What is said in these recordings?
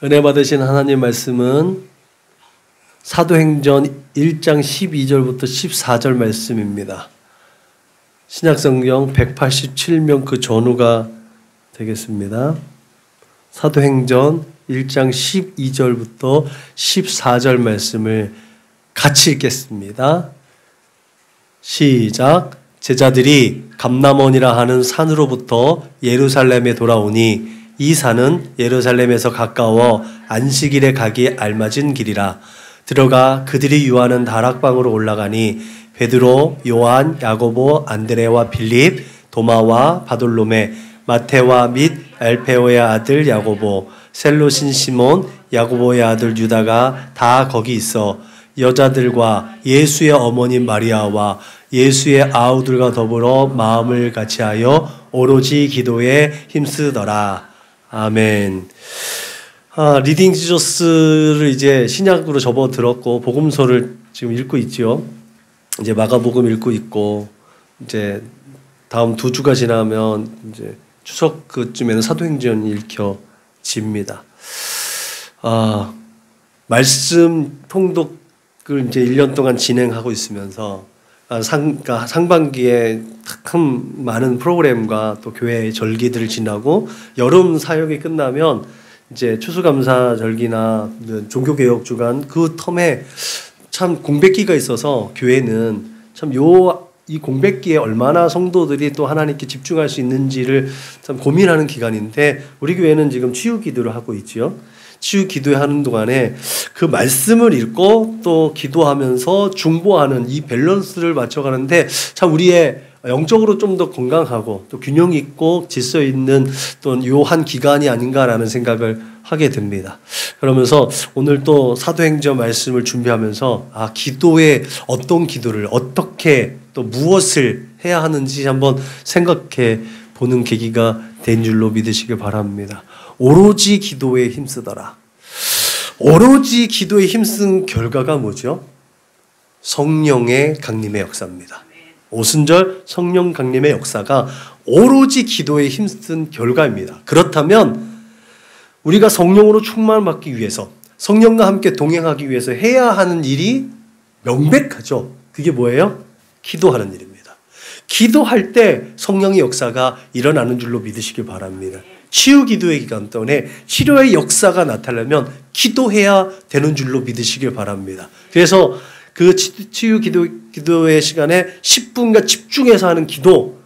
은혜 받으신 하나님 말씀은 사도행전 1장 12절부터 14절 말씀입니다. 신약성경 187면 그 전후가 되겠습니다. 사도행전 1장 12절부터 14절 말씀을 같이 읽겠습니다. 시작. 제자들이 감람원이라 하는 산으로부터 예루살렘에 돌아오니 이 산은 예루살렘에서 가까워 안식일에 가기 알맞은 길이라. 들어가 그들이 유하는 다락방으로 올라가니 베드로, 요한, 야고보, 안드레와 빌립, 도마와 바돌로메, 마테와 및 알페오의 아들 야고보, 셀로신 시몬, 야고보의 아들 유다가 다 거기 있어 여자들과 예수의 어머니 마리아와 예수의 아우들과 더불어 마음을 같이하여 오로지 기도에 힘쓰더라. 아멘. 리딩 지저스를 이제 신약으로 접어들었고 복음서를 지금 읽고 있죠. 이제 마가복음 읽고 있고 이제 다음 2주가 지나면 이제 추석 그쯤에는 사도행전이 읽혀집니다. 말씀 통독을 이제 1년 동안 진행하고 있으면서 상반기에 큰 많은 프로그램과 또 교회의 절기들을 지나고 여름 사역이 끝나면 이제 추수감사 절기나 종교개혁 주간 그 텀에 참 공백기가 있어서 교회는 참 이 공백기에 얼마나 성도들이 또 하나님께 집중할 수 있는지를 참 고민하는 기간인데 우리 교회는 지금 치유 기도를 하고 있지요. 치유 기도하는 동안에 그 말씀을 읽고 또 기도하면서 중보하는 이 밸런스를 맞춰가는데 참 우리의 영적으로 좀 더 건강하고 또 균형 있고 질서 있는 또 요한 기간이 아닌가라는 생각을 하게 됩니다. 그러면서 오늘 또 사도행전 말씀을 준비하면서 기도에 어떤 기도를 어떻게 또 무엇을 해야 하는지 한번 생각해 보는 계기가 된 줄로 믿으시길 바랍니다. 오로지 기도에 힘쓰더라. 오로지 기도에 힘쓴 결과가 뭐죠? 성령의 강림의 역사입니다. 오순절 성령 강림의 역사가 오로지 기도에 힘쓴 결과입니다. 그렇다면 우리가 성령으로 충만받기 위해서 성령과 함께 동행하기 위해서 해야 하는 일이 명백하죠. 그게 뭐예요? 기도하는 일입니다. 기도할 때 성령의 역사가 일어나는 줄로 믿으시길 바랍니다. 치유 기도의 기간 동안에 치료의 역사가 나타나면 기도해야 되는 줄로 믿으시길 바랍니다. 그래서 그 치유 기도의 시간에 10분간 집중해서 하는 기도,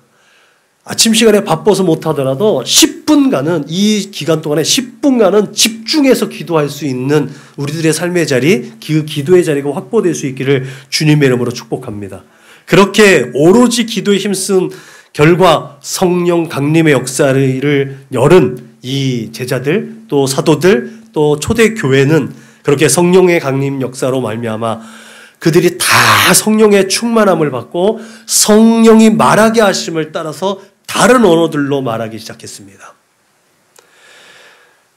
아침 시간에 바빠서 못하더라도 10분간은 이 기간 동안에 10분간은 집중해서 기도할 수 있는 우리들의 삶의 자리, 그 기도의 자리가 확보될 수 있기를 주님의 이름으로 축복합니다. 그렇게 오로지 기도에 힘쓴 결과 성령 강림의 역사를 열은 이 제자들 또 사도들 또 초대교회는 그렇게 성령의 강림 역사로 말미암아 그들이 다 성령의 충만함을 받고 성령이 말하게 하심을 따라서 다른 언어들로 말하기 시작했습니다.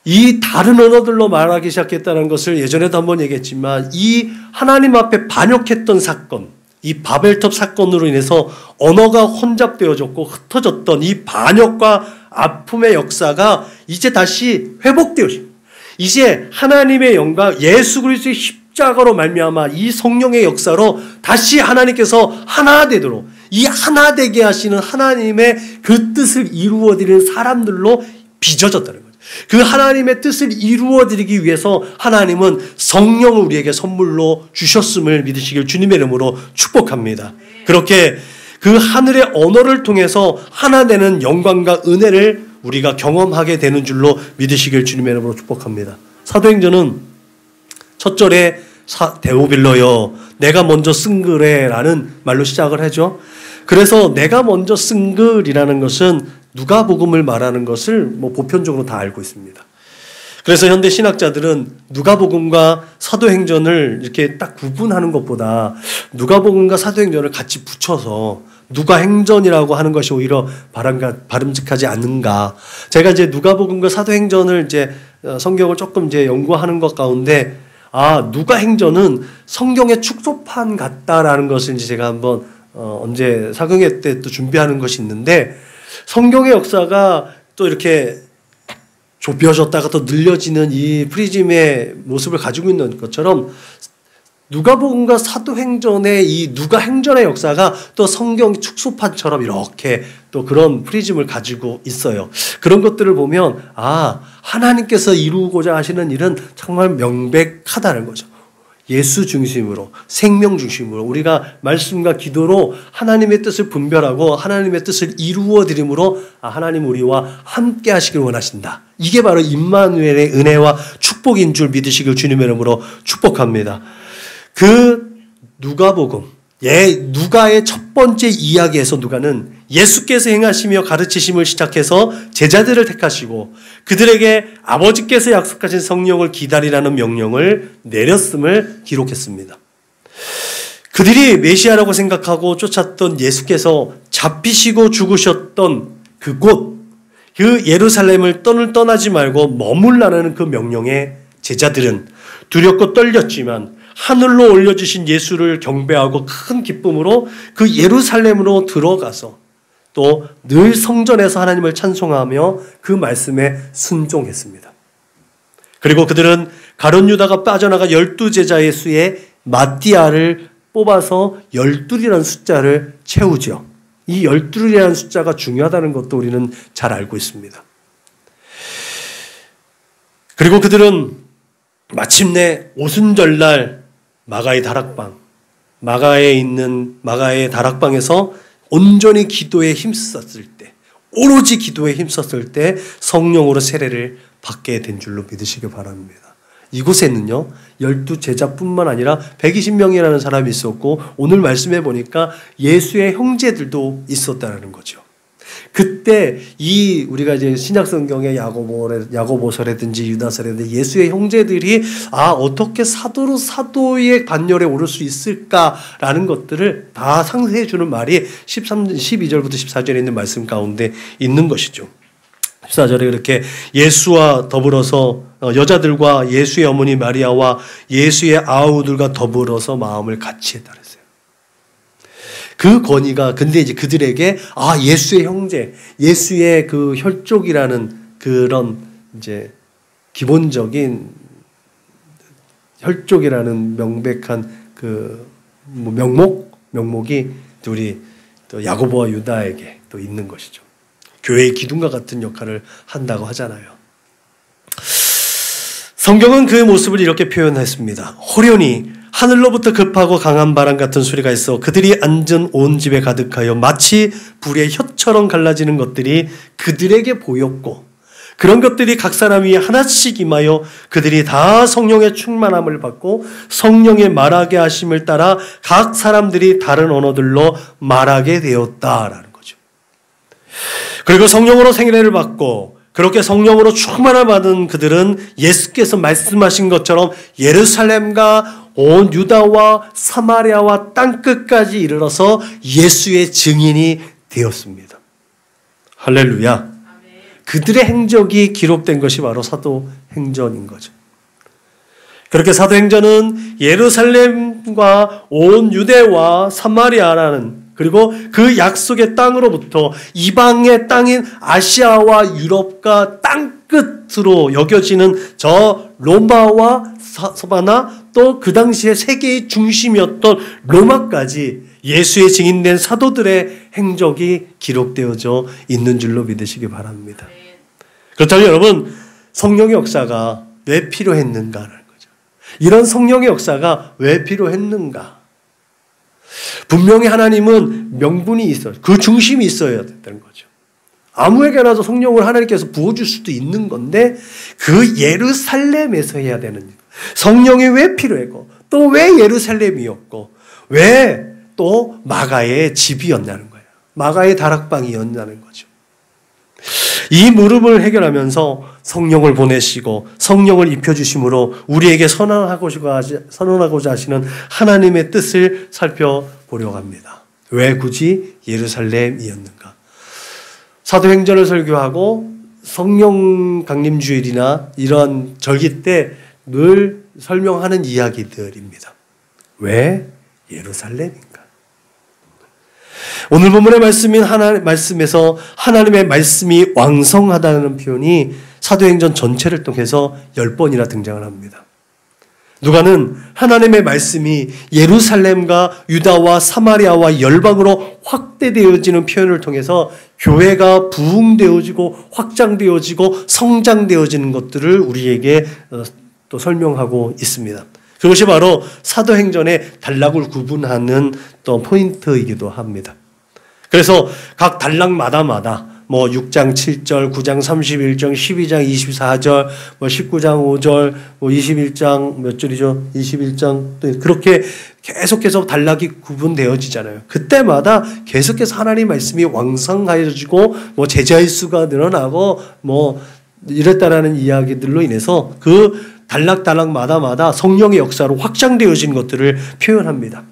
이 다른 언어들로 말하기 시작했다는 것을 예전에도 한번 얘기했지만 이 하나님 앞에 반역했던 사건, 이 바벨탑 사건으로 인해서 언어가 혼잡되어졌고 흩어졌던 이 반역과 아픔의 역사가 이제 다시 회복되어집니다. 이제 하나님의 영광, 예수 그리스도의 십자가로 말미암아 이 성령의 역사로 다시 하나님께서 하나 되도록 이 하나 되게 하시는 하나님의 그 뜻을 이루어드리는 사람들로 빚어졌다는 거죠. 그 하나님의 뜻을 이루어드리기 위해서 하나님은 성령을 우리에게 선물로 주셨음을 믿으시길 주님의 이름으로 축복합니다. 그렇게 그 하늘의 언어를 통해서 하나 되는 영광과 은혜를 우리가 경험하게 되는 줄로 믿으시길 주님의 이름으로 축복합니다. 사도행전은 첫 절에 데오빌러여 내가 먼저 쓴 글에라는 말로 시작을 하죠. 그래서 내가 먼저 쓴 글이라는 것은 누가복음을 말하는 것을 보편적으로 다 알고 있습니다. 그래서 현대 신학자들은 누가복음과 사도행전을 이렇게 딱 구분하는 것보다 누가복음과 사도행전을 같이 붙여서 누가행전이라고 하는 것이 오히려 바람직하지 않는가. 제가 이제 누가복음과 사도행전을 이제 성경을 조금 이제 연구하는 것 가운데 누가행전은 성경의 축소판 같다라는 것을 이제 제가 한번 언제 사경회 때 또 준비하는 것이 있는데 성경의 역사가 또 이렇게 좁혀졌다가 또 늘려지는 이 프리즘의 모습을 가지고 있는 것처럼 누가복음과 사도행전의 이 누가행전의 역사가 또 성경 축소판처럼 이렇게 또 그런 프리즘을 가지고 있어요. 그런 것들을 보면 하나님께서 이루고자 하시는 일은 정말 명백하다는 거죠. 예수 중심으로, 생명 중심으로 우리가 말씀과 기도로 하나님의 뜻을 분별하고 하나님의 뜻을 이루어 드림으로 하나님 우리와 함께 하시길 원하신다. 이게 바로 임마누엘의 은혜와 축복인 줄 믿으시길 주님의 이름으로 축복합니다. 그 누가복음, 누가의 첫 번째 이야기에서 누가는 예수께서 행하시며 가르치심을 시작해서 제자들을 택하시고 그들에게 아버지께서 약속하신 성령을 기다리라는 명령을 내렸음을 기록했습니다. 그들이 메시아라고 생각하고 쫓았던 예수께서 잡히시고 죽으셨던 그곳, 그 예루살렘을 떠나지 말고 머물라는 그 명령에 제자들은 두렵고 떨렸지만 하늘로 올려주신 예수를 경배하고 큰 기쁨으로 그 예루살렘으로 들어가서 또 늘 성전에서 하나님을 찬송하며 그 말씀에 순종했습니다. 그리고 그들은 가룟 유다가 빠져나가 12제자의 수에 마띠아를 뽑아서 12이라는 숫자를 채우죠. 이 12이라는 숫자가 중요하다는 것도 우리는 잘 알고 있습니다. 그리고 그들은 마침내 오순절날 마가의 다락방, 마가의 다락방에서 온전히 기도에 힘썼을 때, 오로지 기도에 힘썼을 때 성령으로 세례를 받게 된 줄로 믿으시기 바랍니다. 이곳에는요, 12제자뿐만 아니라 120명이라는 사람이 있었고, 오늘 말씀해 보니까 예수의 형제들도 있었다는 거죠. 그때 우리가 이제 신약 성경의 야고보서라든지 유다서라든지 예수의 형제들이 어떻게 사도의 반열에 오를 수 있을까라는 것들을 다 상세해 주는 말이 12절부터 14절에 있는 말씀 가운데 있는 것이죠. 14절에 그렇게 예수와 더불어서 여자들과 예수의 어머니 마리아와 예수의 아우들과 더불어서 마음을 같이 했다 그랬어요. 그 권위가 근데 이제 그들에게 예수의 형제, 예수의 그 혈족이라는 그런 이제 기본적인 혈족이라는 명백한 그 명목이 우리 또 야고보와 유다에게 또 있는 것이죠. 교회의 기둥과 같은 역할을 한다고 하잖아요. 성경은 그 모습을 이렇게 표현했습니다. 호련히 하늘로부터 급하고 강한 바람 같은 소리가 있어 그들이 앉은 온 집에 가득하여 마치 불의 혀처럼 갈라지는 것들이 그들에게 보였고 그런 것들이 각 사람 위에 하나씩 임하여 그들이 다 성령의 충만함을 받고 성령의 말하게 하심을 따라 각 사람들이 다른 언어들로 말하게 되었다라는 거죠. 그리고 성령으로 세례를 받고 그렇게 성령으로 충만함을 받은 그들은 예수께서 말씀하신 것처럼 예루살렘과 온 유다와 사마리아와 땅끝까지 이르러서 예수의 증인이 되었습니다. 할렐루야. 그들의 행적이 기록된 것이 바로 사도행전인 거죠. 그렇게 사도행전은 예루살렘과 온 유대와 사마리아라는 그리고 그 약속의 땅으로부터 이방의 땅인 아시아와 유럽과 땅끝으로 여겨지는 저 로마와 서바나 또 그 당시에 세계의 중심이었던 로마까지 예수의 증인된 사도들의 행적이 기록되어져 있는 줄로 믿으시기 바랍니다. 그렇다면 여러분, 성령의 역사가 왜 필요했는가라는 거죠. 이런 성령의 역사가 왜 필요했는가? 분명히 하나님은 명분이 있어요. 그 중심이 있어야 된다는 거죠. 아무에게나도 성령을 하나님께서 부어줄 수도 있는 건데 그 예루살렘에서 해야 되는 일. 성령이 왜 필요했고 또 왜 예루살렘이었고 왜 또 마가의 집이었냐는 거예요. 마가의 다락방이었냐는 거죠. 이 물음을 해결하면서 성령을 보내시고 성령을 입혀주심으로 우리에게 선언하고자 하시는 하나님의 뜻을 살펴보려고 합니다. 왜 굳이 예루살렘이었는가? 사도행전을 설교하고 성령 강림주일이나 이런 절기 때 늘 설명하는 이야기들입니다. 왜 예루살렘인가? 오늘 본문의 말씀에서 하나님의 말씀이 왕성하다는 표현이 사도행전 전체를 통해서 10번이나 등장을 합니다. 누가는 하나님의 말씀이 예루살렘과 유다와 사마리아와 열방으로 확대되어지는 표현을 통해서 교회가 부흥되어지고 확장되어지고 성장되어지는 것들을 우리에게 또 설명하고 있습니다. 그것이 바로 사도행전의 단락을 구분하는 또 포인트이기도 합니다. 그래서 각 단락마다 6장 7절, 9장 31절, 12장 24절, 19장 5절, 21장 몇 절이죠? 21장 또 그렇게 계속해서 단락이 구분되어지잖아요. 그때마다 계속해서 하나님 말씀이 왕성해지고 제자의 수가 늘어나고 이랬다라는 이야기들로 인해서 그 단락마다 성령의 역사로 확장되어진 것들을 표현합니다.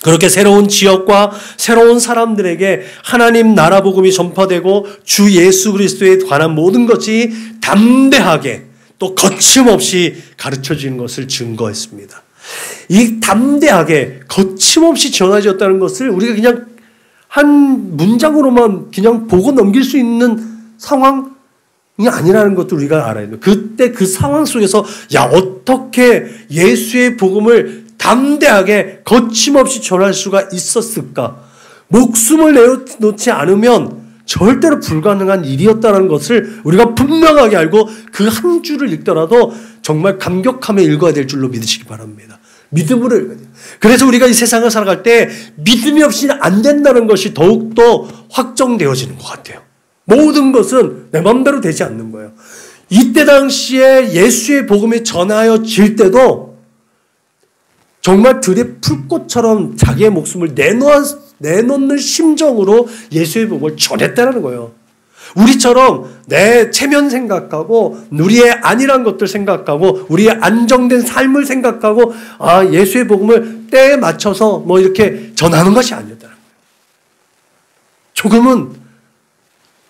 그렇게 새로운 지역과 새로운 사람들에게 하나님 나라 복음이 전파되고 주 예수 그리스도에 관한 모든 것이 담대하게 또 거침없이 가르쳐지는 것을 증거했습니다. 이 담대하게 거침없이 전해졌다는 것을 우리가 그냥 한 문장으로만 그냥 보고 넘길 수 있는 상황이 아니라는 것도 우리가 알아야 돼요. 그때 그 상황 속에서 어떻게 예수의 복음을 담대하게 거침없이 전할 수가 있었을까? 목숨을 내놓지 않으면 절대로 불가능한 일이었다는 것을 우리가 분명하게 알고 그 한 줄을 읽더라도 정말 감격하며 읽어야 될 줄로 믿으시기 바랍니다. 믿음으로 읽어야 돼요. 그래서 우리가 이 세상을 살아갈 때 믿음이 없이는 안 된다는 것이 더욱더 확정되어지는 것 같아요. 모든 것은 내 마음대로 되지 않는 거예요. 이때 당시에 예수의 복음이 전하여질 때도 정말 들의 풀꽃처럼 자기의 목숨을 내놓는 심정으로 예수의 복음을 전했다는 거예요. 우리처럼 내 체면 생각하고 우리의 안일한 것들 생각하고 우리의 안정된 삶을 생각하고 예수의 복음을 때에 맞춰서 이렇게 전하는 것이 아니었다는 거예요. 조금은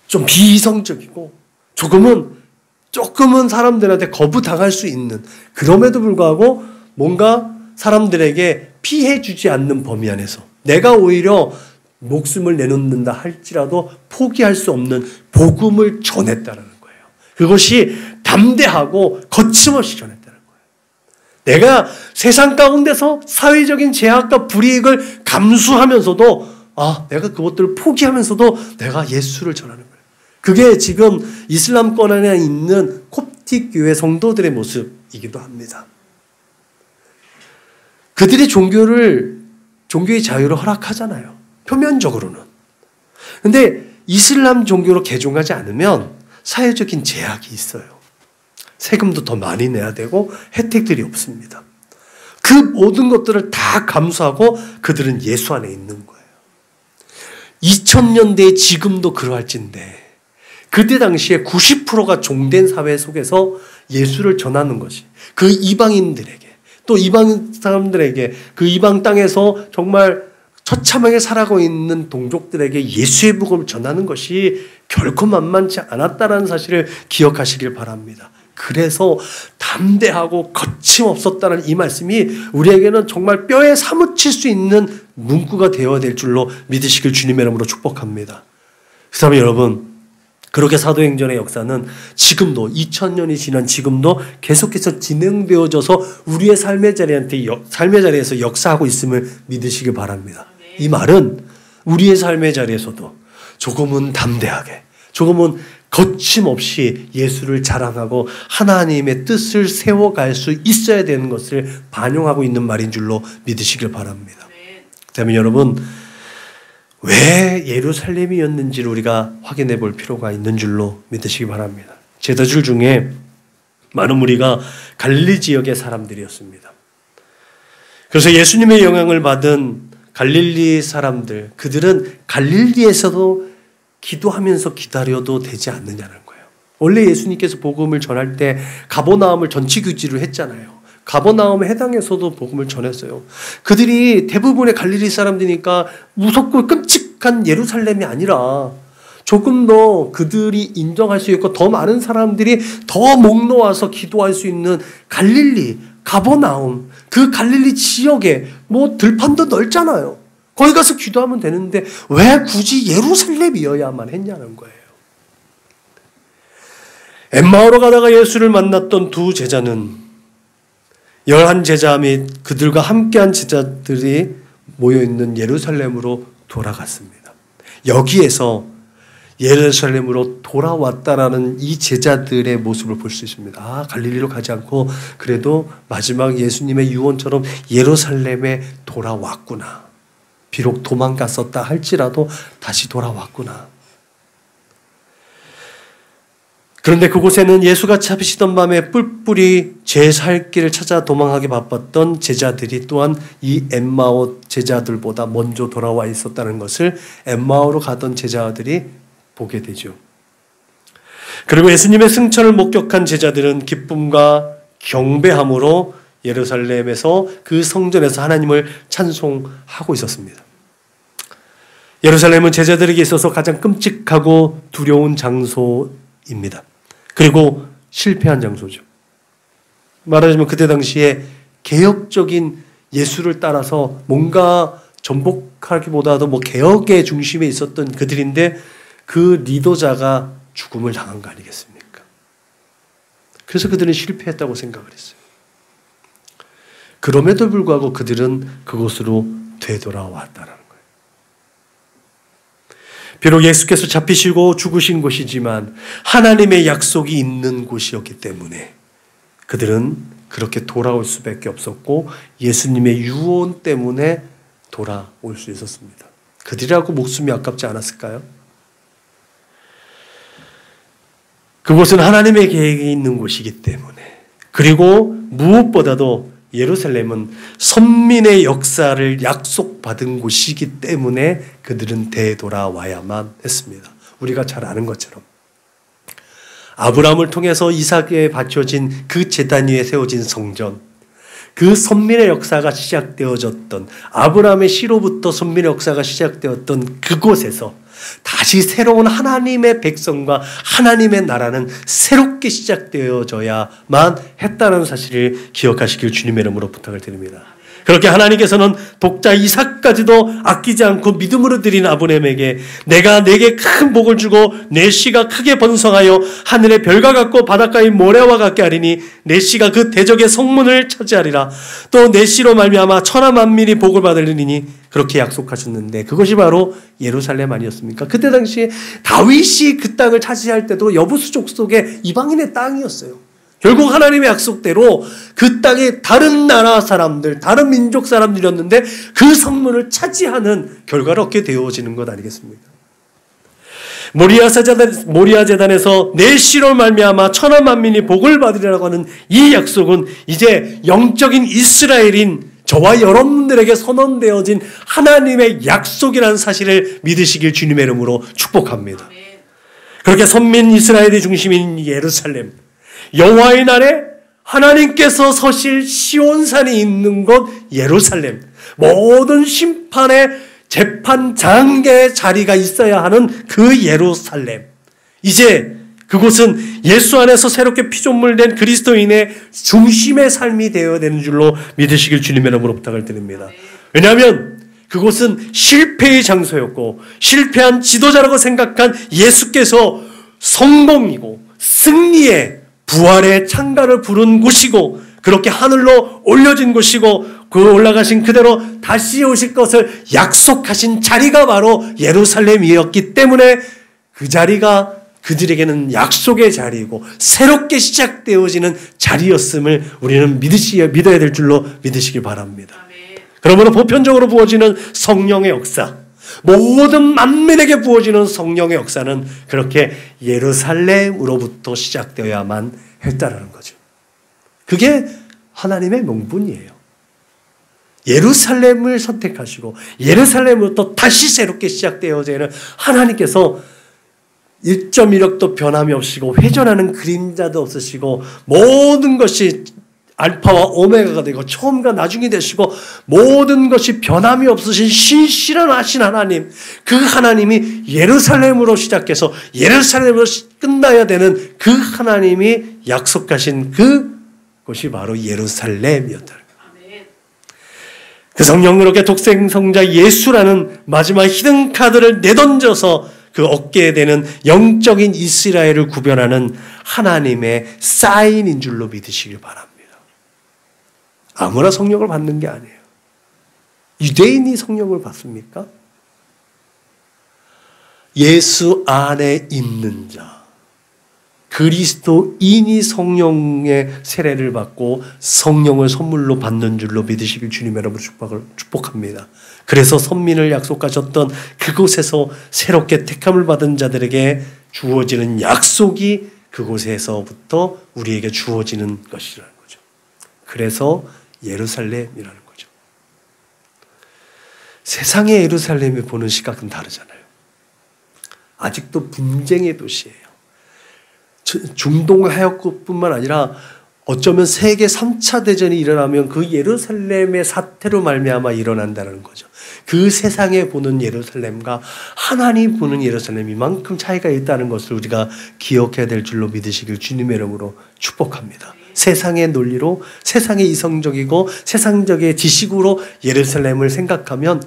좀 비이성적이고 조금은 사람들한테 거부당할 수 있는, 그럼에도 불구하고 뭔가 사람들에게 피해주지 않는 범위 안에서 내가 오히려 목숨을 내놓는다 할지라도 포기할 수 없는 복음을 전했다는 거예요. 그것이 담대하고 거침없이 전했다는 거예요. 내가 세상 가운데서 사회적인 제약과 불이익을 감수하면서도 내가 그것들을 포기하면서도 내가 예수를 전하는 거예요. 그게 지금 이슬람권 안에 있는 콥틱 교회 성도들의 모습이기도 합니다. 그들이 종교의 자유를 허락하잖아요. 표면적으로는. 근데 이슬람 종교로 개종하지 않으면 사회적인 제약이 있어요. 세금도 더 많이 내야 되고 혜택들이 없습니다. 그 모든 것들을 다 감수하고 그들은 예수 안에 있는 거예요. 2000년대에 지금도 그러할진데 그때 당시에 90%가 종된 사회 속에서 예수를 전하는 것이 그 이방인들에게 또 이방 사람들에게 그 이방 땅에서 정말 처참하게 살아가고 있는 동족들에게 예수의 복음을 전하는 것이 결코 만만치 않았다는 사실을 기억하시길 바랍니다. 그래서 담대하고 거침없었다는 이 말씀이 우리에게는 정말 뼈에 사무칠 수 있는 문구가 되어야 될 줄로 믿으시길 주님의 이름으로 축복합니다. 그렇다면 여러분, 그렇게 사도행전의 역사는 지금도 2000년이 지난 지금도 계속해서 진행되어져서 우리의 삶의 자리에서 역사하고 있음을 믿으시기 바랍니다. 이 말은 우리의 삶의 자리에서도 조금은 담대하게, 조금은 거침없이 예수를 자랑하고 하나님의 뜻을 세워갈 수 있어야 되는 것을 반영하고 있는 말인 줄로 믿으시길 바랍니다. 그렇다면 여러분, 왜 예루살렘이었는지를 우리가 확인해 볼 필요가 있는 줄로 믿으시기 바랍니다. 제자들 중에 많은 무리가 갈릴리 지역의 사람들이었습니다. 그래서 예수님의 영향을 받은 갈릴리 사람들, 그들은 갈릴리에서도 기도하면서 기다려도 되지 않느냐는 거예요. 원래 예수님께서 복음을 전할 때 가버나움을 전치규지로 했잖아요. 가버나움에 해당해서도 복음을 전했어요. 그들이 대부분의 갈릴리 사람들이니까 무섭고 끔찍한 예루살렘이 아니라 조금 더 그들이 인정할 수 있고 더 많은 사람들이 더 목 놓아서 기도할 수 있는 갈릴리, 가버나움, 그 갈릴리 지역에 들판도 넓잖아요. 거기 가서 기도하면 되는데 왜 굳이 예루살렘이어야만 했냐는 거예요. 엠마오로 가다가 예수를 만났던 두 제자는 11제자 및 그들과 함께한 제자들이 모여있는 예루살렘으로 돌아갔습니다. 여기에서 예루살렘으로 돌아왔다라는 이 제자들의 모습을 볼 수 있습니다. 아, 갈릴리로 가지 않고 그래도 마지막 예수님의 유언처럼 예루살렘에 돌아왔구나. 비록 도망갔었다 할지라도 다시 돌아왔구나. 그런데 그곳에는 예수가 잡히시던 밤에 뿔뿔이 제 살 길을 찾아 도망하기 바빴던 제자들이 또한 이 엠마오 제자들보다 먼저 돌아와 있었다는 것을 엠마오로 가던 제자들이 보게 되죠. 그리고 예수님의 승천을 목격한 제자들은 기쁨과 경배함으로 예루살렘에서 그 성전에서 하나님을 찬송하고 있었습니다. 예루살렘은 제자들에게 있어서 가장 끔찍하고 두려운 장소입니다. 그리고 실패한 장소죠. 말하자면 그때 당시에 개혁적인 예수를 따라서 뭔가 전복하기보다도 개혁의 중심에 있었던 그들인데 그 리더자가 죽음을 당한 거 아니겠습니까? 그래서 그들은 실패했다고 생각을 했어요. 그럼에도 불구하고 그들은 그곳으로 되돌아왔다는 거예요. 비록 예수께서 잡히시고 죽으신 곳이지만 하나님의 약속이 있는 곳이었기 때문에 그들은 그렇게 돌아올 수밖에 없었고 예수님의 유언 때문에 돌아올 수 있었습니다. 그들이라고 목숨이 아깝지 않았을까요? 그곳은 하나님의 계획이 있는 곳이기 때문에, 그리고 무엇보다도 예루살렘은 선민의 역사를 약속받은 곳이기 때문에 그들은 되돌아와야만 했습니다. 우리가 잘 아는 것처럼 아브라함을 통해서 이삭에 바쳐진 그 제단 위에 세워진 성전, 그 선민의 역사가 시작되어졌던, 아브라함의 시로부터 선민의 역사가 시작되었던 그곳에서 다시 새로운 하나님의 백성과 하나님의 나라는 새롭게 시작되어져야만 했다는 사실을 기억하시길 주님의 이름으로 부탁을 드립니다. 그렇게 하나님께서는 독자 이삭까지도 아끼지 않고 믿음으로 드린 아브라함에게 내가 내게 큰 복을 주고 내 씨가 크게 번성하여 하늘의 별과 같고 바닷가의 모래와 같게 하리니 내 씨가 그 대적의 성문을 차지하리라. 또 내 씨로 말미암아 천하 만민이 복을 받으리니 그렇게 약속하셨는데 그것이 바로 예루살렘 아니었습니까? 그때 당시에 다윗이 그 땅을 차지할 때도 여부수 족속의 이방인의 땅이었어요. 결국 하나님의 약속대로 그 땅에 다른 나라 사람들, 다른 민족 사람들이었는데 그 성문을 차지하는 결과를 얻게 되어지는 것 아니겠습니까? 모리아 제단에서 내 씨로 말미암아 천하 만민이 복을 받으리라고 하는 이 약속은 이제 영적인 이스라엘인 저와 여러분들에게 선언되어진 하나님의 약속이라는 사실을 믿으시길 주님의 이름으로 축복합니다. 그렇게 선민 이스라엘의 중심인 예루살렘, 여호와의 날에 하나님께서 서실 시온산이 있는 곳 예루살렘, 모든 심판의 재판 장계의 자리가 있어야 하는 그 예루살렘, 이제 그곳은 예수 안에서 새롭게 피조물된 그리스도인의 중심의 삶이 되어야 되는 줄로 믿으시길 주님의 이름으로 부탁을 드립니다. 왜냐하면 그곳은 실패의 장소였고 실패한 지도자라고 생각한 예수께서 성공이고 승리의 부활의 창가를 부른 곳이고 그렇게 하늘로 올려진 곳이고 그 올라가신 그대로 다시 오실 것을 약속하신 자리가 바로 예루살렘이었기 때문에 그 자리가 그들에게는 약속의 자리이고 새롭게 시작되어지는 자리였음을 우리는 믿어야 될 줄로 믿으시기 바랍니다. 그러므로 보편적으로 부어지는 성령의 역사, 모든 만민에게 부어지는 성령의 역사는 그렇게 예루살렘으로부터 시작되어야만 했다라는 거죠. 그게 하나님의 명분이에요. 예루살렘을 선택하시고 예루살렘으로부터 다시 새롭게 시작되어지는 하나님께서 1.1력도 변함이 없으시고 회전하는 그림자도 없으시고 모든 것이 알파와 오메가가 되고 처음과 나중이 되시고 모든 것이 변함이 없으신 신실한 하신 하나님, 그 하나님이 예루살렘으로 시작해서 예루살렘으로 끝나야 되는 그 하나님이 약속하신 그것이 바로 예루살렘이었다. 그 성령으로게 독생성자 예수라는 마지막 히든카드를 내던져서 그 얻게 되는 영적인 이스라엘을 구별하는 하나님의 사인인 줄로 믿으시길 바랍니다. 아무나 성령을 받는 게 아니에요. 유대인이 성령을 받습니까? 예수 안에 있는 자, 그리스도인이 성령의 세례를 받고 성령을 선물로 받는 줄로 믿으시길 주님 여러분 축복합니다. 그래서 선민을 약속하셨던 그곳에서 새롭게 택함을 받은 자들에게 주어지는 약속이 그곳에서부터 우리에게 주어지는 것이라는 거죠. 그래서 예루살렘이라는 거죠. 세상의 예루살렘이 보는 시각은 다르잖아요. 아직도 분쟁의 도시예요. 중동 해역뿐만 아니라 어쩌면 세계 3차 대전이 일어나면 그 예루살렘의 사태로 말미암아 일어난다는 거죠. 그 세상에 보는 예루살렘과 하나님 보는 예루살렘이 이만큼 차이가 있다는 것을 우리가 기억해야 될 줄로 믿으시길 주님의 이름으로 축복합니다. 세상의 논리로, 세상의 이성적이고 세상적인 지식으로 예루살렘을 생각하면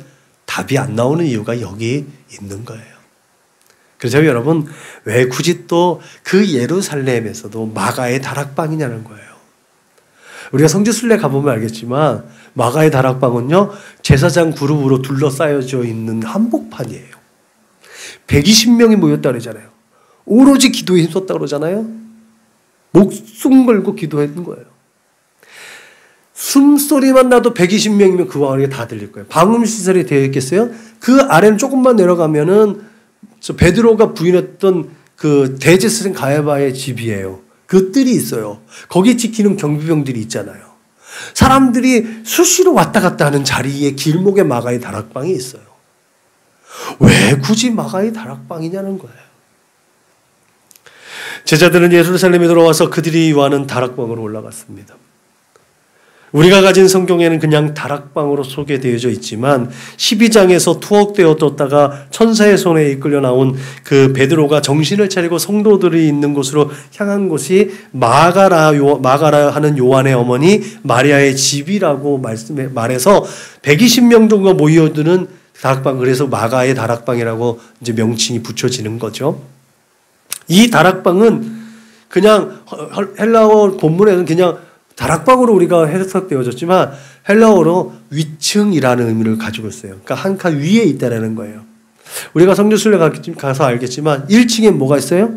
답이 안 나오는 이유가 여기 있는 거예요. 그래서 여러분, 왜 굳이 또 그 예루살렘에서도 마가의 다락방이냐는 거예요. 우리가 성지순례 가보면 알겠지만 마가의 다락방은요, 제사장 그룹으로 둘러싸여져 있는 한복판이에요. 120명이 모였다 그러잖아요. 오로지 기도에 힘썼다 그러잖아요. 목숨 걸고 기도했는 거예요. 숨소리만 나도 120명이면 그 안에 다 들릴 거예요. 방음시설이 되어 있겠어요? 그 아래는 조금만 내려가면은 베드로가 부인했던 그 대제사장 가야바의 집이에요. 그 뜰이 있어요. 거기 지키는 경비병들이 있잖아요. 사람들이 수시로 왔다 갔다 하는 자리에 길목에 마가의 다락방이 있어요. 왜 굳이 마가의 다락방이냐는 거예요. 제자들은 예루살렘에 들어와서 그들이 요하는 다락방으로 올라갔습니다. 우리가 가진 성경에는 그냥 다락방으로 소개되어져 있지만 12장에서 투옥되어졌다가 천사의 손에 이끌려 나온 그 베드로가 정신을 차리고 성도들이 있는 곳으로 향한 곳이 마가라 하는 요한의 어머니 마리아의 집이라고 말해서 120명 정도 모여드는 다락방, 그래서 마가의 다락방이라고 이제 명칭이 붙여지는 거죠. 이 다락방은 그냥 헬라어 본문에는 그냥 다락방으로 우리가 해석되어졌지만 헬라어로 위층이라는 의미를 가지고 있어요. 그러니까 한 칸 위에 있다라는 거예요. 우리가 성지순례 가서 알겠지만 1층에 뭐가 있어요?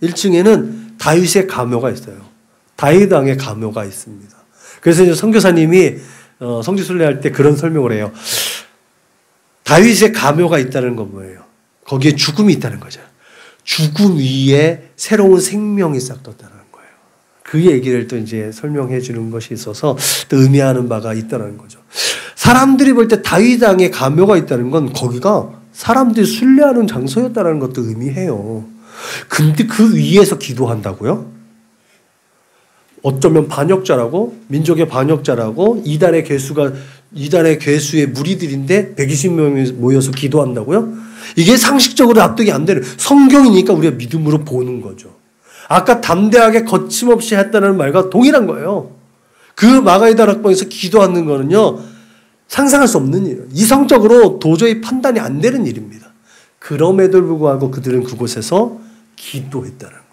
1층에는 다윗의 가묘가 있어요. 다윗 왕의 가묘가 있습니다. 그래서 이제 선교사님이 성지순례 할 때 그런 설명을 해요. 다윗의 가묘가 있다는 건 뭐예요? 거기에 죽음이 있다는 거죠. 죽음 위에 새로운 생명이 싹 떴다는 거예요. 그 얘기를 또 이제 설명해 주는 것이 있어서 또 의미하는 바가 있다는 거죠. 사람들이 볼 때 다윗 왕의 가묘가 있다는 건 거기가 사람들이 순례하는 장소였다는 것도 의미해요. 근데 그 위에서 기도한다고요? 어쩌면 반역자라고, 민족의 반역자라고, 이단의 괴수의 무리들인데 120명이 모여서 기도한다고요? 이게 상식적으로 납득이 안 되는, 성경이니까 우리가 믿음으로 보는 거죠. 아까 담대하게 거침없이 했다는 말과 동일한 거예요. 그 마가의 다락방에서 기도하는 거는요, 상상할 수 없는 일이에요. 이성적으로 도저히 판단이 안 되는 일입니다. 그럼에도 불구하고 그들은 그곳에서 기도했다는 거예요.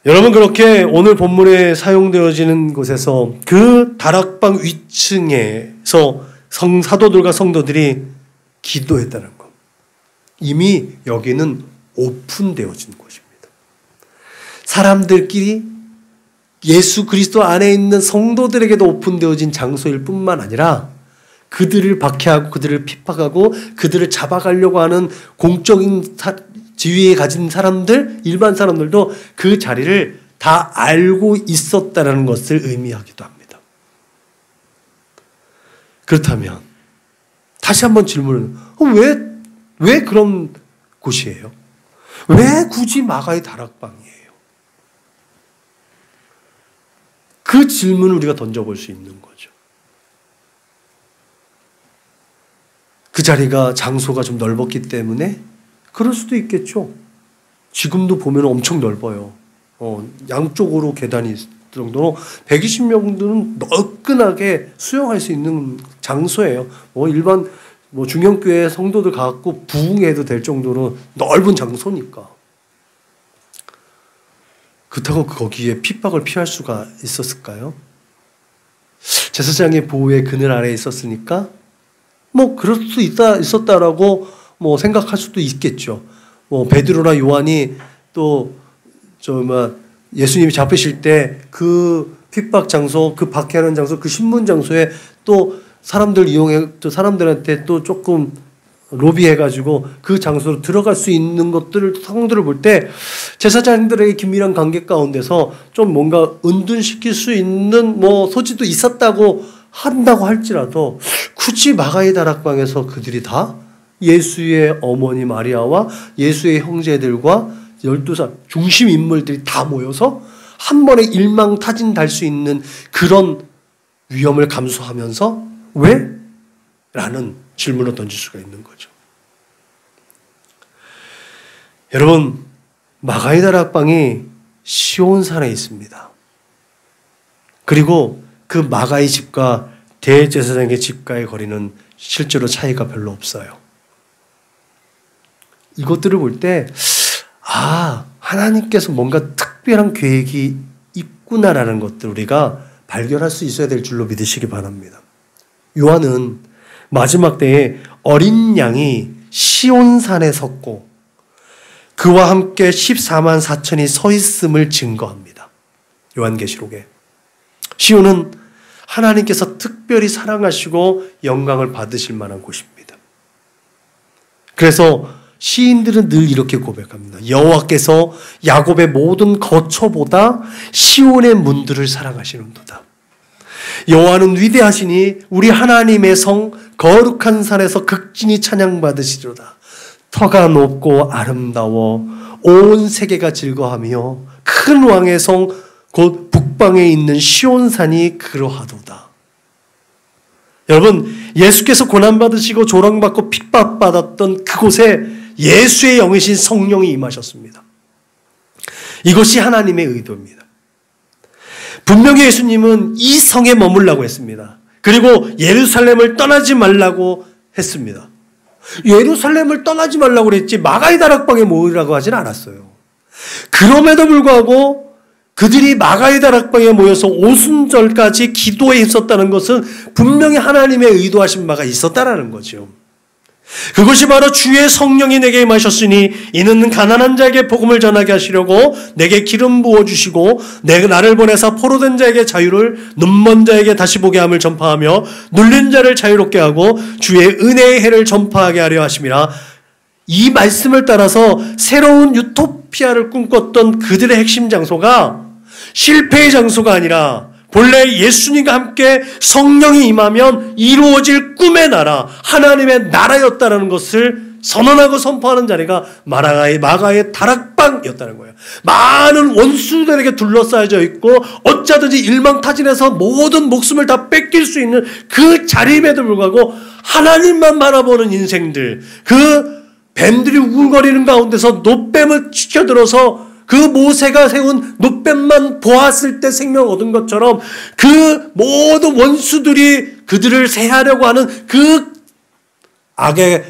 여러분, 그렇게 오늘 본문에 사용되어지는 곳에서 그 다락방 위층에서 사도들과 성도들이 기도했다는 것. 이미 여기는 오픈되어진 곳입니다. 사람들끼리 예수 그리스도 안에 있는 성도들에게도 오픈되어진 장소일 뿐만 아니라 그들을 박해하고 그들을 핍박하고 그들을 잡아가려고 하는 공적인 지위에 가진 사람들, 일반 사람들도 그 자리를 다 알고 있었다는 것을 의미하기도 합니다. 그렇다면 다시 한번 질문을, 왜 그런 곳이에요? 왜 굳이 마가의 다락방이에요? 그 질문을 우리가 던져볼 수 있는 거죠. 그 자리가, 장소가 좀 넓었기 때문에 그럴 수도 있겠죠. 지금도 보면 엄청 넓어요. 양쪽으로 계단이 있을 정도로 120명들은 너끈하게 수용할 수 있는 장소예요. 일반 뭐 중형교회 성도들 갖고 부흥해도 될 정도로 넓은 장소니까. 그렇다고 거기에 핍박을 피할 수가 있었을까요? 제사장의 보호의 그늘 아래에 있었으니까 뭐 그럴 수 있었다라고 뭐 생각할 수도 있겠죠. 뭐 베드로나 요한이 또 예수님이 잡히실 때 그 핍박 장소, 그 박해하는 장소, 그 신문 장소에 또 사람들 이용해 또 사람들한테 또 조금 로비해가지고 그 장소로 들어갈 수 있는 것들을 상황들을 볼 때 제사장들에게 긴밀한 관계 가운데서 좀 뭔가 은둔시킬 수 있는 뭐 소지도 있었다고 한다고 할지라도 굳이 마가의 다락방에서 그들이 다 예수의 어머니 마리아와 예수의 형제들과 12살 중심 인물들이 다 모여서 한 번에 일망타진달 수 있는 그런 위험을 감수하면서 왜? 라는 질문을 던질 수가 있는 거죠. 여러분, 마가의 다락방이 시온산에 있습니다. 그리고 그 마가의 집과 대제사장의 집과의 거리는 실제로 차이가 별로 없어요. 이것들을 볼 때 하나님께서 뭔가 특별한 계획이 있구나라는 것들 우리가 발견할 수 있어야 될 줄로 믿으시기 바랍니다. 요한은 마지막 때에 어린 양이 시온산에 섰고 그와 함께 14만 4천이 서 있음을 증거합니다. 요한계시록에. 시온은 하나님께서 특별히 사랑하시고 영광을 받으실 만한 곳입니다. 그래서 시인들은 늘 이렇게 고백합니다. 여호와께서 야곱의 모든 거처보다 시온의 문들을 사랑하시는도다. 여호와는 위대하시니 우리 하나님의 성 거룩한 산에서 극진히 찬양받으시리로다. 터가 높고 아름다워 온 세계가 즐거하며 큰 왕의 성 곧 북방에 있는 시온산이 그러하도다. 여러분, 예수께서 고난받으시고 조롱받고 핍박받았던 그곳에 예수의 영이신 성령이 임하셨습니다. 이것이 하나님의 의도입니다. 분명히 예수님은 이 성에 머물라고 했습니다. 그리고 예루살렘을 떠나지 말라고 했습니다. 예루살렘을 떠나지 말라고 그랬지 마가의 다락방에 모이라고 하진 않았어요. 그럼에도 불구하고 그들이 마가의 다락방에 모여서 오순절까지 기도에 있었다는 것은 분명히 하나님의 의도하신 바가 있었다라는 거죠. 그것이 바로 주의 성령이 내게 임하셨으니 이는 가난한 자에게 복음을 전하게 하시려고 내게 기름 부어주시고 나를 보내사 포로된 자에게 자유를 눈먼 자에게 다시 보게 함을 전파하며 눌린 자를 자유롭게 하고 주의 은혜의 해를 전파하게 하려 하심이라. 이 말씀을 따라서 새로운 유토피아를 꿈꿨던 그들의 핵심 장소가 실패의 장소가 아니라 본래 예수님과 함께 성령이 임하면 이루어질 꿈의 나라, 하나님의 나라였다는 것을 선언하고 선포하는 자리가 마가의 다락방이었다는 거예요. 많은 원수들에게 둘러싸여져 있고 어쩌든지 일망타진해서 모든 목숨을 다 뺏길 수 있는 그 자리임에도 불구하고 하나님만 바라보는 인생들, 그 뱀들이 우글거리는 가운데서 노뱀을 치켜들어서 그 모세가 세운 노뱀만 보았을 때 생명을 얻은 것처럼 그 모든 원수들이 그들을 세하려고 하는 그 악의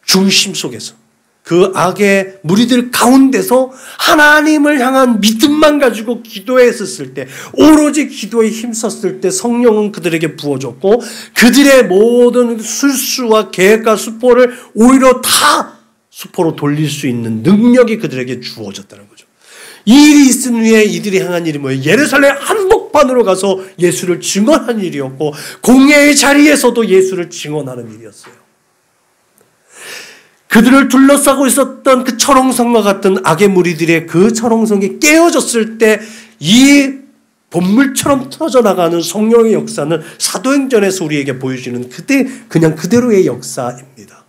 중심 속에서, 그 악의 무리들 가운데서 하나님을 향한 믿음만 가지고 기도했었을 때, 오로지 기도에 힘썼을 때 성령은 그들에게 부어졌고 그들의 모든 술수와 계획과 수포를 오히려 다 수포로 돌릴 수 있는 능력이 그들에게 주어졌다는 거죠. 이 일이 있은 후에 이들이 향한 일이 뭐예요? 예루살렘 한복판으로 가서 예수를 증언한 일이었고 공회의 자리에서도 예수를 증언하는 일이었어요. 그들을 둘러싸고 있었던 그 철옹성과 같은 악의 무리들의 그 철옹성이 깨어졌을 때 이 본물처럼 터져나가는 성령의 역사는 사도행전에서 우리에게 보여주는 그냥 그대로의 역사입니다.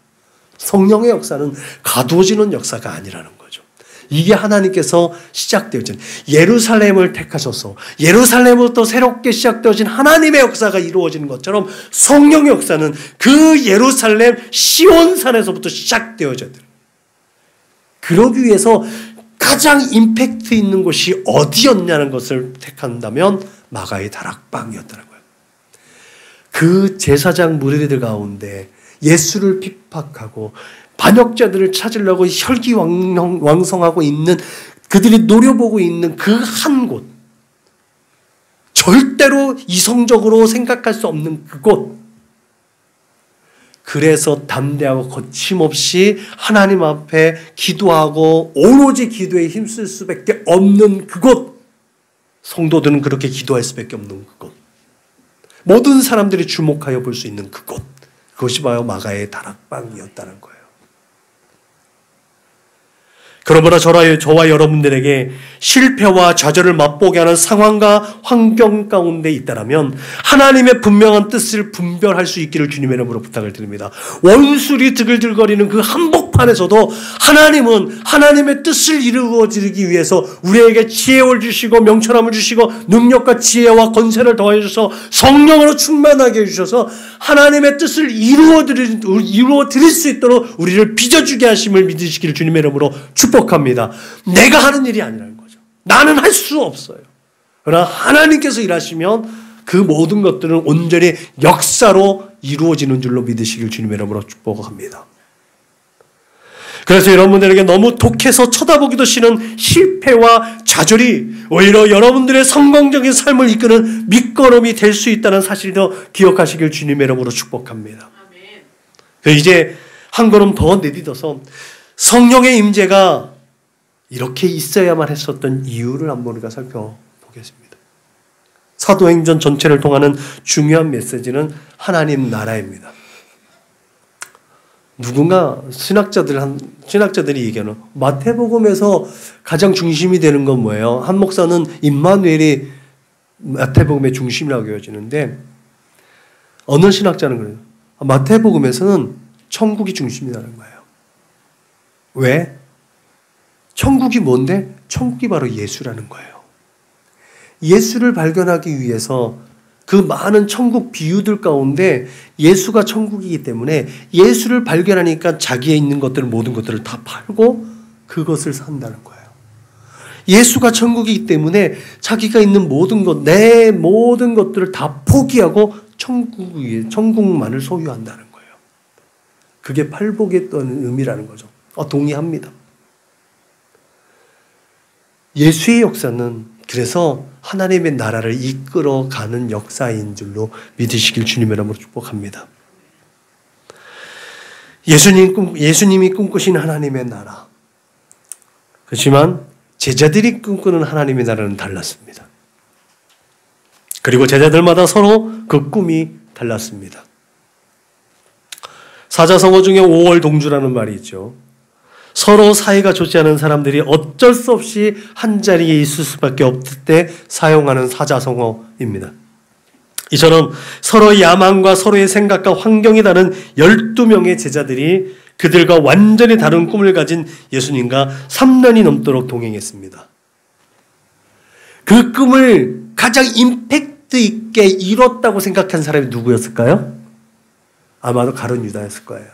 성령의 역사는 가두어지는 역사가 아니라는 거죠. 이게 하나님께서 시작되어진 예루살렘을 택하셔서 예루살렘부터 새롭게 시작되어진 하나님의 역사가 이루어지는 것처럼 성령의 역사는 그 예루살렘 시온산에서부터 시작되어져야 돼요. 그러기 위해서 가장 임팩트 있는 곳이 어디였냐는 것을 택한다면 마가의 다락방이었다는 거예요. 그 제사장 무리들 가운데 예수를 핍박하고 반역자들을 찾으려고 혈기왕성하고 있는 그들이 노려보고 있는 그 한 곳, 절대로 이성적으로 생각할 수 없는 그곳, 그래서 담대하고 거침없이 하나님 앞에 기도하고 오로지 기도에 힘쓸 수밖에 없는 그곳, 성도들은 그렇게 기도할 수밖에 없는 그곳, 모든 사람들이 주목하여 볼 수 있는 그곳, 그것이 바로 마가의 다락방이었다는 거예요. 그러므로 저와 여러분들에게 실패와 좌절을 맛보게 하는 상황과 환경 가운데 있다라면 하나님의 분명한 뜻을 분별할 수 있기를 주님의 이름으로 부탁을 드립니다. 원수리 드글들거리는 그 한복판에서도 하나님은 하나님의 뜻을 이루어지기 위해서 우리에게 지혜를 주시고 명철함을 주시고 능력과 지혜와 권세를 더해 주셔서 성령으로 충만하게 해주셔서 하나님의 뜻을 이루어 드릴 수 있도록 우리를 빚어주게 하심을 믿으시기를 주님의 이름으로 축복합니다. 내가 하는 일이 아니라는 거죠. 나는 할 수 없어요. 그러나 하나님께서 일하시면 그 모든 것들은 온전히 역사로 이루어지는 줄로 믿으시길 주님의 이름으로 축복합니다. 그래서 여러분들에게 너무 독해서 쳐다보기도 싫은 실패와 좌절이 오히려 여러분들의 성공적인 삶을 이끄는 밑거름이 될 수 있다는 사실도 기억하시길 주님의 이름으로 축복합니다. 이제 한 걸음 더 내딛어서 성령의 임재가 이렇게 있어야만 했었던 이유를 한번 우리가 살펴보겠습니다. 사도행전 전체를 통하는 중요한 메시지는 하나님 나라입니다. 누군가 신학자들이 얘기하는 마태복음에서 가장 중심이 되는 건 뭐예요? 한 목사는 임마누엘이 마태복음의 중심이라고 여겨지는데 어느 신학자는 그래요. 마태복음에서는 천국이 중심이라는 거예요. 왜? 천국이 뭔데? 천국이 바로 예수라는 거예요. 예수를 발견하기 위해서 그 많은 천국 비유들 가운데 예수가 천국이기 때문에 예수를 발견하니까 자기에 있는 것들 모든 것들을 다 팔고 그것을 산다는 거예요. 예수가 천국이기 때문에 자기가 있는 모든 것, 내 모든 것들을 다 포기하고 천국만을 소유한다는 거예요. 그게 팔복의 의미라는 거죠. 동의합니다. 예수의 역사는 그래서 하나님의 나라를 이끌어가는 역사인 줄로 믿으시길 주님의 이름으로 축복합니다. 예수님이 꿈꾸신 하나님의 나라. 그렇지만 제자들이 꿈꾸는 하나님의 나라는 달랐습니다. 그리고 제자들마다 서로 그 꿈이 달랐습니다. 사자성어 중에 5월 동주라는 말이 있죠. 서로 사이가 좋지 않은 사람들이 어쩔 수 없이 한자리에 있을 수밖에 없을 때 사용하는 사자성어입니다. 이처럼 서로의 야망과 서로의 생각과 환경이 다른 12명의 제자들이 그들과 완전히 다른 꿈을 가진 예수님과 3년이 넘도록 동행했습니다. 그 꿈을 가장 임팩트 있게 이뤘다고 생각한 사람이 누구였을까요? 아마도 가룟 유다였을 거예요.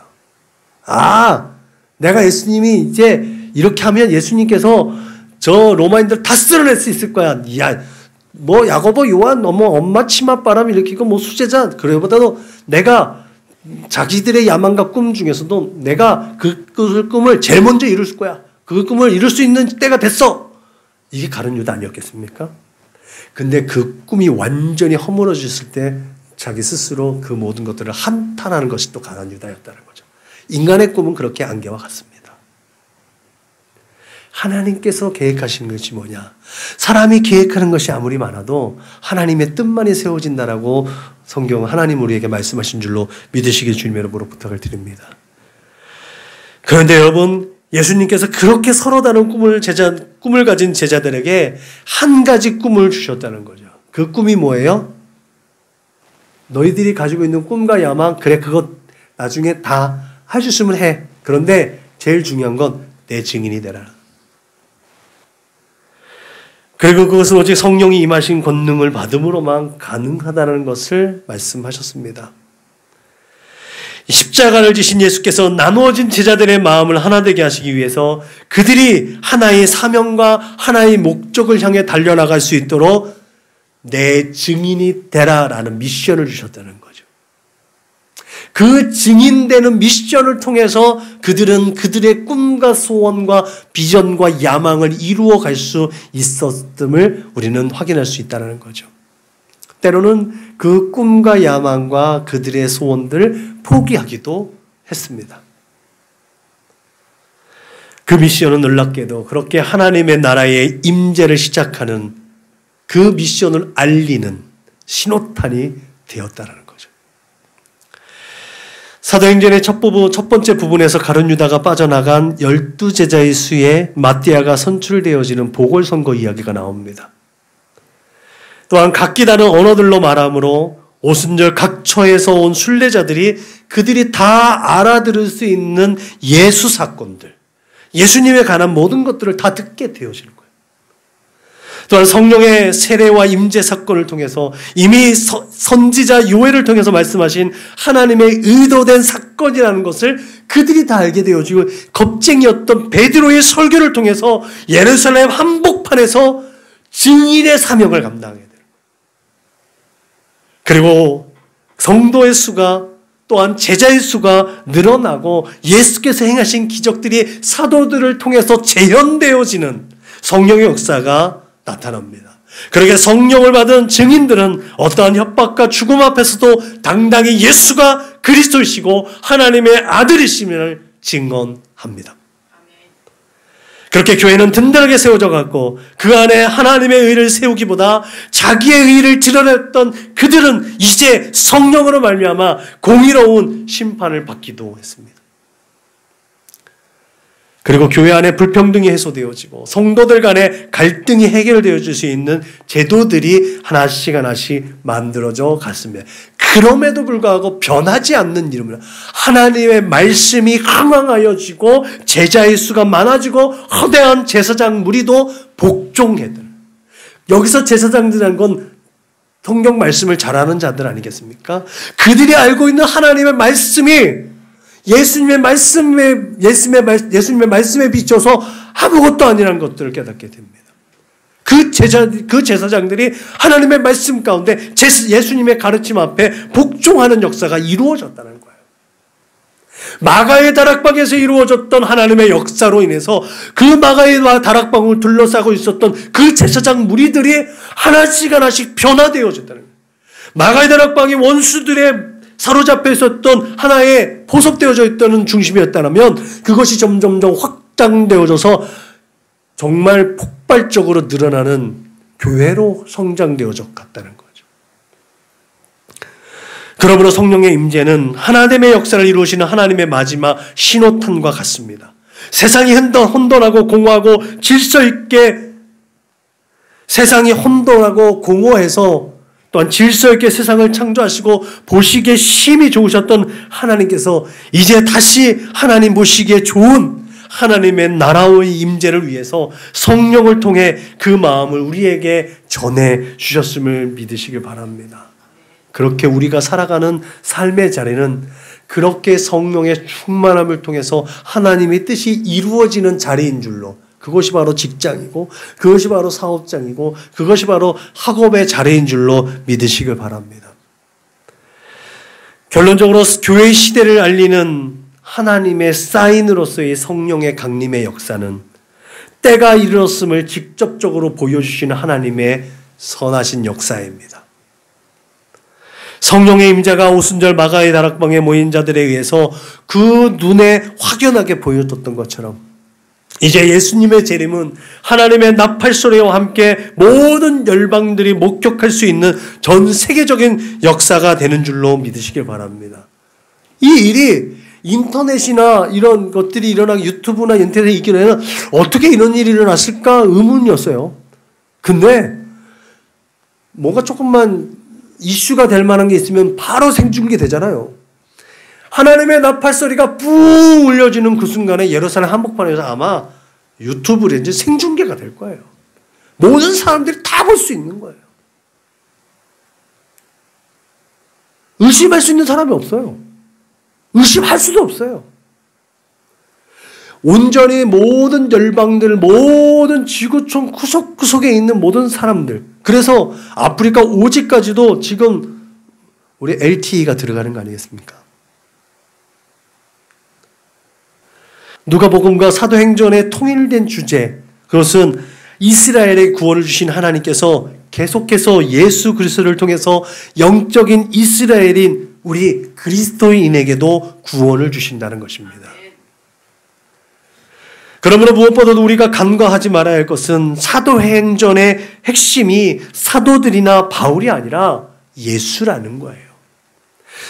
내가 예수님이 이제 이렇게 하면 예수님께서 저 로마인들 다 쓸어낼 수 있을 거야. 야고보, 요한, 엄마 치맛바람 일으키고 수제자, 그래보다도 내가 자기들의 야망과 꿈 중에서도 내가 그 꿈을 제일 먼저 이룰 거야. 그 꿈을 이룰 수 있는 때가 됐어. 이게 가룟 유다 아니었겠습니까? 근데 그 꿈이 완전히 허물어졌을 때 자기 스스로 그 모든 것들을 한탄하는 것이 또 가룟 유다였다는 거죠. 인간의 꿈은 그렇게 안개와 같습니다. 하나님께서 계획하신 것이 뭐냐? 사람이 계획하는 것이 아무리 많아도 하나님의 뜻만이 세워진다라고 성경 하나님 우리에게 말씀하신 줄로 믿으시길 주님의 이름으로 부탁을 드립니다. 그런데 여러분, 예수님께서 그렇게 서로 다른 꿈을 가진 제자들에게 한 가지 꿈을 주셨다는 거죠. 그 꿈이 뭐예요? 너희들이 가지고 있는 꿈과 야망, 그래, 그것 나중에 다 할 수 있으면 해. 그런데 제일 중요한 건 내 증인이 되라. 그리고 그것은 오직 성령이 임하신 권능을 받음으로만 가능하다는 것을 말씀하셨습니다. 십자가를 지신 예수께서 나누어진 제자들의 마음을 하나 되게 하시기 위해서 그들이 하나의 사명과 하나의 목적을 향해 달려나갈 수 있도록 내 증인이 되라라는 미션을 주셨다는 거죠. 그 증인되는 미션을 통해서 그들은 그들의 꿈과 소원과 비전과 야망을 이루어갈 수 있었음을 우리는 확인할 수 있다는 거죠. 때로는 그 꿈과 야망과 그들의 소원들을 포기하기도 했습니다. 그 미션은 놀랍게도 그렇게 하나님의 나라의 임재를 시작하는 그 미션을 알리는 신호탄이 되었다는 거죠. 사도행전의 첫 번째 부분에서 가룟 유다가 빠져나간 12제자의 수에 마띠아가 선출되어지는 보궐선거 이야기가 나옵니다. 또한 각기 다른 언어들로 말하므로 오순절 각처에서 온 순례자들이 그들이 다 알아들을 수 있는 예수 사건들, 예수님에 관한 모든 것들을 다 듣게 되어지는 거예요. 또한 성령의 세례와 임재 사건을 통해서 이미 선지자 요엘을 통해서 말씀하신 하나님의 의도된 사건이라는 것을 그들이 다 알게 되어지고, 겁쟁이였던 베드로의 설교를 통해서 예루살렘 한복판에서 증인의 사명을 감당하게 돼요. 그리고 성도의 수가 또한 제자의 수가 늘어나고 예수께서 행하신 기적들이 사도들을 통해서 재현되어지는 성령의 역사가 나타납니다. 그러게 성령을 받은 증인들은 어떠한 협박과 죽음 앞에서도 당당히 예수가 그리스도이시고 하나님의 아들이심을 증언합니다. 그렇게 교회는 든든하게 세워져 갔고 그 안에 하나님의 의를 세우기보다 자기의 의를 드러냈던 그들은 이제 성령으로 말미암아 공의로운 심판을 받기도 했습니다. 그리고 교회 안에 불평등이 해소되어지고 성도들 간에 갈등이 해결되어질 수 있는 제도들이 하나씩 만들어져 갔습니다. 그럼에도 불구하고 변하지 않는 이름은 하나님의 말씀이 흥왕하여지고 제자의 수가 많아지고 허대한 제사장 무리도 복종해들. 여기서 제사장들이라는 건 성경 말씀을 잘하는 자들 아니겠습니까? 그들이 알고 있는 하나님의 말씀이 예수님의 말씀에 비춰서 아무것도 아니라는 것들을 깨닫게 됩니다. 그 제사장들이 하나님의 말씀 가운데 예수님의 가르침 앞에 복종하는 역사가 이루어졌다는 거예요. 마가의 다락방에서 이루어졌던 하나님의 역사로 인해서 그 마가의 다락방을 둘러싸고 있었던 그 제사장 무리들이 하나씩 변화되어졌다는 거예요. 마가의 다락방이 원수들의 사로잡혀 있었던 하나의 포섭되어져 있던 중심이었다면 그것이 점점 확장되어져서 정말 폭발적으로 늘어나는 교회로 성장되어져 갔다는 거죠. 그러므로 성령의 임재는 하나님의 역사를 이루시는 하나님의 마지막 신호탄과 같습니다. 세상이 혼돈하고 공허하고 질서 있게 세상이 혼돈하고 공허해서 또한 질서 있게 세상을 창조하시고 보시기에 심히 좋으셨던 하나님께서 이제 다시 하나님 보시기에 좋은 하나님의 나라의 임재를 위해서 성령을 통해 그 마음을 우리에게 전해 주셨음을 믿으시길 바랍니다. 그렇게 우리가 살아가는 삶의 자리는 그렇게 성령의 충만함을 통해서 하나님의 뜻이 이루어지는 자리인 줄로, 그것이 바로 직장이고 그것이 바로 사업장이고 그것이 바로 학업의 자리인 줄로 믿으시길 바랍니다. 결론적으로 교회의 시대를 알리는 하나님의 사인으로서의 성령의 강림의 역사는 때가 이르렀음을 직접적으로 보여주시는 하나님의 선하신 역사입니다. 성령의 임재가 오순절 마가의 다락방에 모인 자들에 의해서 그 눈에 확연하게 보여줬던 것처럼 이제 예수님의 재림은 하나님의 나팔소리와 함께 모든 열방들이 목격할 수 있는 전 세계적인 역사가 되는 줄로 믿으시길 바랍니다. 이 일이 인터넷이나 이런 것들이 일어나기, 유튜브나 인터넷에 있기에는 어떻게 이런 일이 일어났을까 의문이었어요. 근데 뭔가 조금만 이슈가 될 만한 게 있으면 바로 생중계 되잖아요. 하나님의 나팔소리가 뿡 울려지는 그 순간에 예루살렘 한복판에서 아마 유튜브로 이제 생중계가 될 거예요. 모든 사람들이 다 볼 수 있는 거예요. 의심할 수 있는 사람이 없어요. 의심할 수도 없어요. 온전히 모든 열방들, 모든 지구촌 구석구석에 있는 모든 사람들, 그래서 아프리카 오지까지도 지금 우리 LTE가 들어가는 거 아니겠습니까? 누가복음과 사도행전의 통일된 주제, 그것은 이스라엘의 구원을 주신 하나님께서 계속해서 예수 그리스도를 통해서 영적인 이스라엘인 우리 그리스도인에게도 구원을 주신다는 것입니다. 그러므로 무엇보다도 우리가 간과하지 말아야 할 것은 사도행전의 핵심이 사도들이나 바울이 아니라 예수라는 거예요.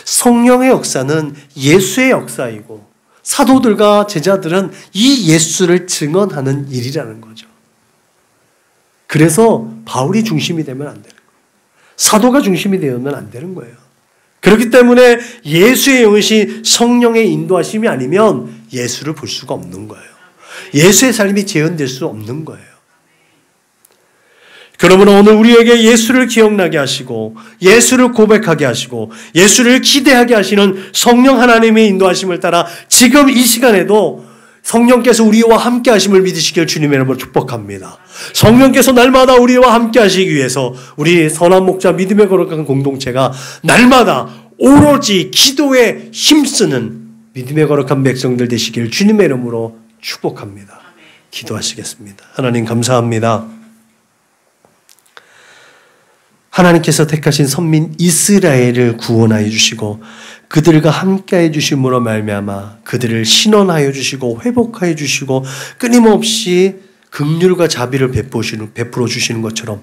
성령의 역사는 예수의 역사이고 사도들과 제자들은 이 예수를 증언하는 일이라는 거죠. 그래서 바울이 중심이 되면 안 되는 거예요. 사도가 중심이 되면 안 되는 거예요. 그렇기 때문에 예수의 영이신 성령의 인도하심이 아니면 예수를 볼 수가 없는 거예요. 예수의 삶이 재현될 수 없는 거예요. 그러므로 오늘 우리에게 예수를 기억나게 하시고 예수를 고백하게 하시고 예수를 기대하게 하시는 성령 하나님의 인도하심을 따라 지금 이 시간에도 성령께서 우리와 함께 하심을 믿으시길 주님의 이름으로 축복합니다. 성령께서 날마다 우리와 함께 하시기 위해서 우리 선한 목자 믿음의 거룩한 공동체가 날마다 오로지 기도에 힘쓰는 믿음의 거룩한 백성들 되시길 주님의 이름으로 축복합니다. 기도하시겠습니다. 하나님 감사합니다. 하나님께서 택하신 선민 이스라엘을 구원하여 주시고 그들과 함께해 주심으로 말미암아 그들을 신원하여 주시고 회복하여 주시고 끊임없이 긍휼과 자비를 베풀어 주시는 것처럼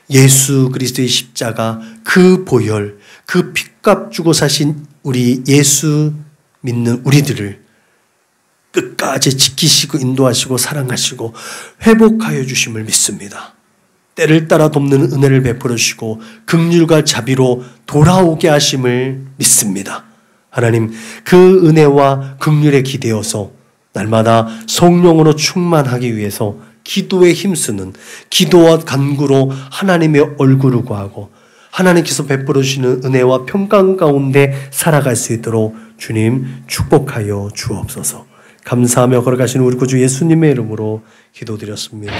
예수 그리스도의 십자가 그 보혈 그 핏값 주고 사신 우리 예수 믿는 우리들을 끝까지 지키시고 인도하시고 사랑하시고 회복하여 주심을 믿습니다. 때를 따라 돕는 은혜를 베풀어 주시고 긍휼과 자비로 돌아오게 하심을 믿습니다. 하나님 그 은혜와 긍휼에 기대어서 날마다 성령으로 충만하기 위해서 기도에 힘쓰는 기도와 간구로 하나님의 얼굴을 구하고 하나님께서 베풀어 주시는 은혜와 평강 가운데 살아갈 수 있도록 주님 축복하여 주옵소서. 감사하며 걸어가시는 우리 구주 예수님의 이름으로 기도드렸습니다.